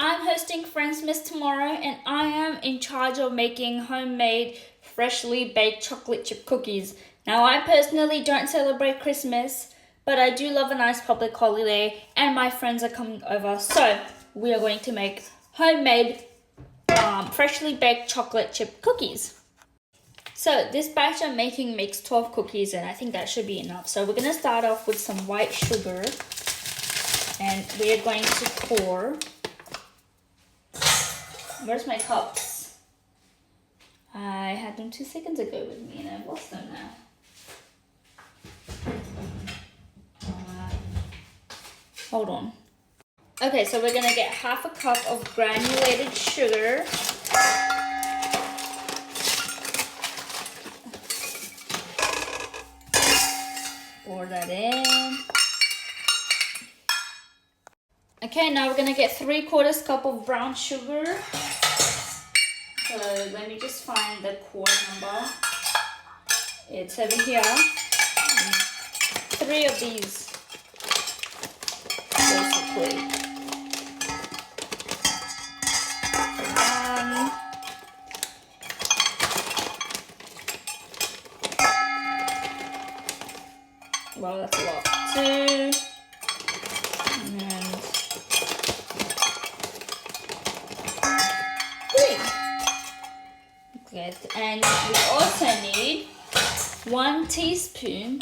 I'm hosting Friendsmas tomorrow and I am in charge of making homemade, freshly baked chocolate chip cookies. Now, I personally don't celebrate Christmas, but I do love a nice public holiday and my friends are coming over. So, we are going to make homemade, freshly baked chocolate chip cookies. So, this batch I'm making makes 12 cookies and I think that should be enough. So, we're going to start off with some white sugar and we are going to pour. Where's my cups? I had them 2 seconds ago with me and I've lost them now. Hold on. Okay, so we're gonna get half a cup of granulated sugar. Pour that in. Okay, now we're gonna get 3/4 cup of brown sugar. So let me just find the quart number. It's over here. 3 of these, basically. Well, that's a lot. 2. And 3. Good. And we also need 1 teaspoon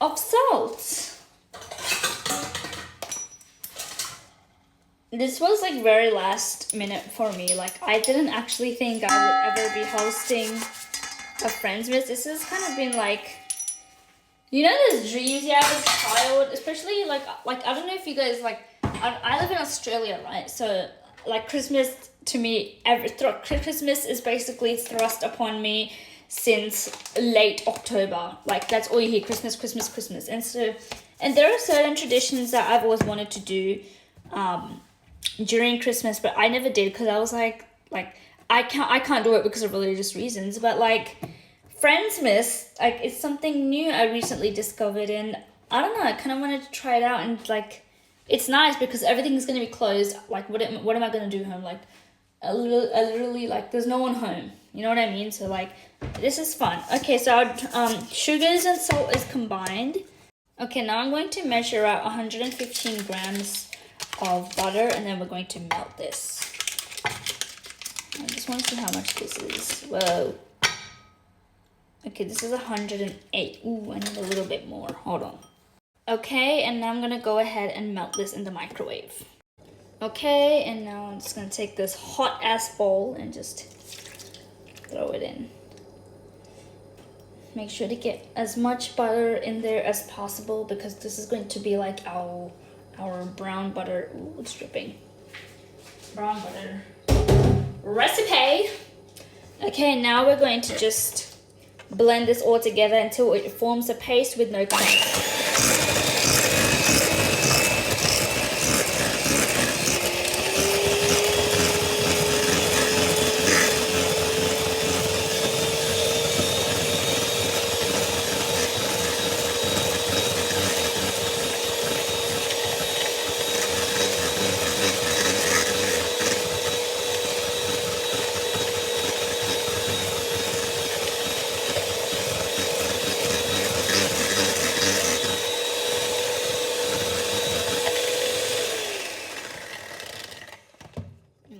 of salt. This was like very last minute for me. Like, I didn't actually think I would ever be hosting a Friendsmas. This has kind of been like, you know, those dreams you have as a child, especially like I don't know if you guys like, I live in Australia, right? So like Christmas to me, Christmas is basically thrust upon me since late October. Like, that's all you hear, Christmas, Christmas, Christmas. And there are certain traditions that I've always wanted to do during Christmas, but I never did because I was like I can't do it because of religious reasons. But like Friendsmas, like, it's something new I recently discovered, and I don't know, I kind of wanted to try it out. And like, it's nice because everything's gonna be closed. Like, what am I gonna do home? Like, I literally, like, there's no one home. You know what I mean? So like, this is fun. Okay, so our sugars and salt is combined. Okay, now I'm going to measure out 115 grams of butter, and then we're going to melt this. I just want to see how much this is. Whoa. Okay, this is 108. Ooh, I need a little bit more. Hold on. Okay, and now I'm gonna go ahead and melt this in the microwave. Okay, and now I'm just gonna take this hot ass bowl and just throw it in. Make sure to get as much butter in there as possible because this is going to be like our brown butter. Ooh, it's dripping. Brown butter recipe. Okay, now we're going to just blend this all together until it forms a paste with no clumps.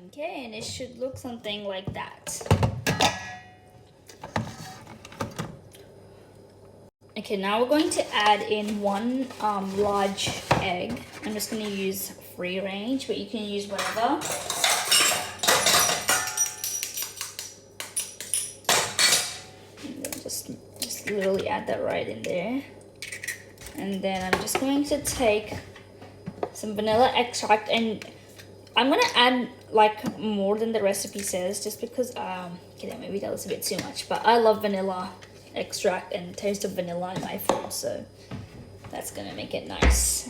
Okay, and it should look something like that. Okay, now we're going to add in 1 large egg. I'm just going to use free range, but you can use whatever. And then just literally add that right in there. And then I'm just going to take some vanilla extract, and I'm gonna add like more than the recipe says, just because okay, maybe that was a bit too much, but I love vanilla extract and taste of vanilla in my food, so that's gonna make it nice.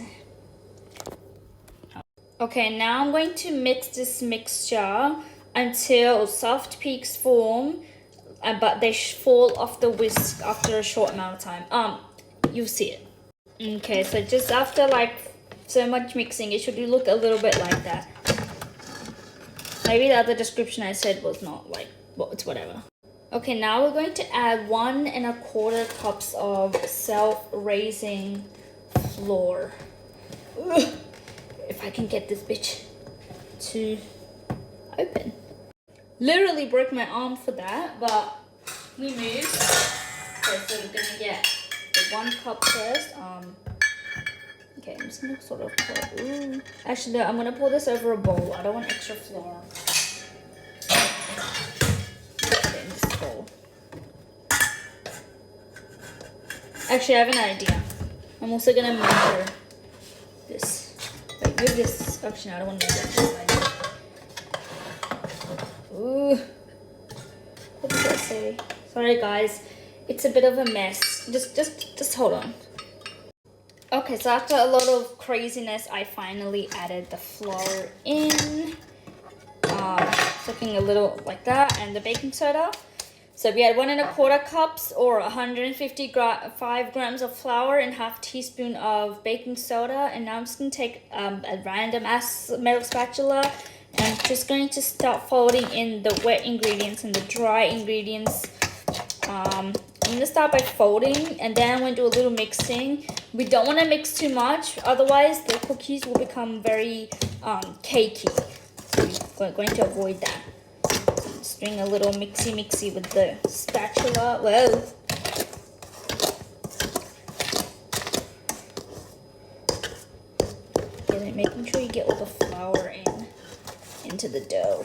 Okay, now I'm going to mix this mixture until soft peaks form, but they fall off the whisk after a short amount of time. You'll see it. Okay, so just after like so much mixing, it should look a little bit like that. Maybe the other description I said was not like, well, it's whatever. Okay, now we're going to add 1 1/4 cups of self-raising flour. Ugh. If I can get this bitch to open. Literally broke my arm for that, but we moved. Okay, so we're gonna get the 1 cup first. Okay, I'm just gonna sort of pour. Ooh. Actually, no, I'm gonna pour this over a bowl. I don't want extra flour. Put it in this bowl. Actually, I have an idea. I'm also gonna measure this. Wait, move this. Actually, no, I don't want to move that this side. Ooh. What did I say? Sorry, guys. It's a bit of a mess. Just hold on. Okay, so after a lot of craziness, I finally added the flour in. Looking a little like that, and the baking soda. So we had 1 1/4 cups or 155 grams of flour and half teaspoon of baking soda. And now I'm just gonna take a random ass metal spatula, and I'm just going to start folding in the wet ingredients and the dry ingredients. I'm gonna start by folding, and then I'm gonna do a little mixing. We don't want to mix too much, otherwise the cookies will become very cakey. So we're going to avoid that. Just doing a little mixy with the spatula. Whoa. Making sure you get all the flour into the dough.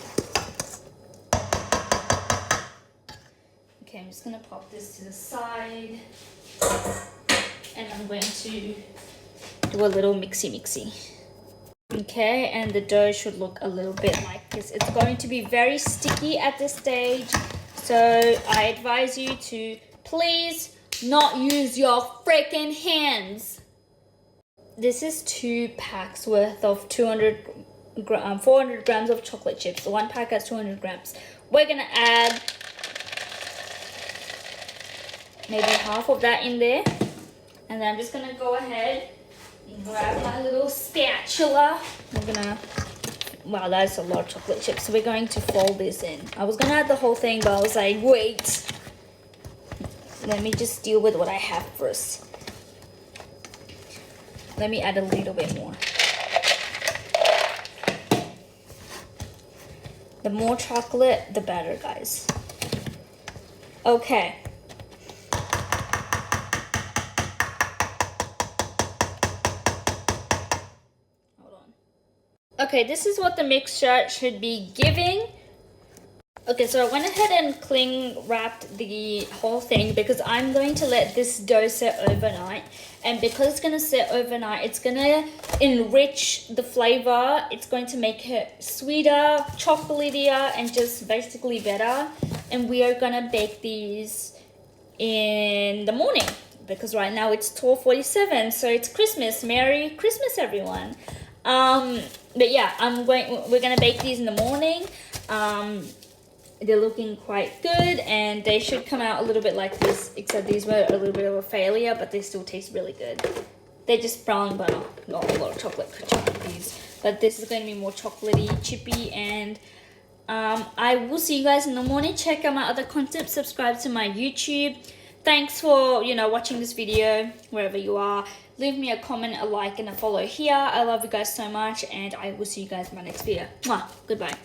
Okay, I'm just gonna pop this to the side, and I'm going to do a little mixy. Okay, and the dough should look a little bit like this. It's going to be very sticky at this stage, so I advise you to please not use your freaking hands. This is 2 packs worth of 400 grams of chocolate chips. 1 pack has 200 grams. We're gonna add maybe half of that in there, and then I'm just gonna go ahead and grab my little spatula. Wow, that's a lot of chocolate chips. So we're going to fold this in. I was gonna add the whole thing, but I was like, wait, let me just deal with what I have first. Let me add a little bit more. The more chocolate, the better, guys. Okay. Hold on. Okay, this is what the mixture should be giving. Okay, so I went ahead and cling wrapped the whole thing because I'm going to let this dough sit overnight. And because it's going to sit overnight, it's going to enrich the flavor. It's going to make it sweeter, chocolatier, and just basically better. And we are going to bake these in the morning because right now it's 12:47, so it's Christmas. Merry Christmas, everyone. But yeah, we're going to bake these in the morning. They're looking quite good, and they should come out a little bit like this, except these were a little bit of a failure, but they still taste really good. They're just brown butter, not a lot of chocolate these. But this is going to be more chocolatey, chippy, and I will see you guys in the morning. Check out my other content, subscribe to my YouTube. Thanks for, watching this video, wherever you are. Leave me a comment, a like, and a follow here. I love you guys so much, and I will see you guys in my next video. Mwah. Goodbye.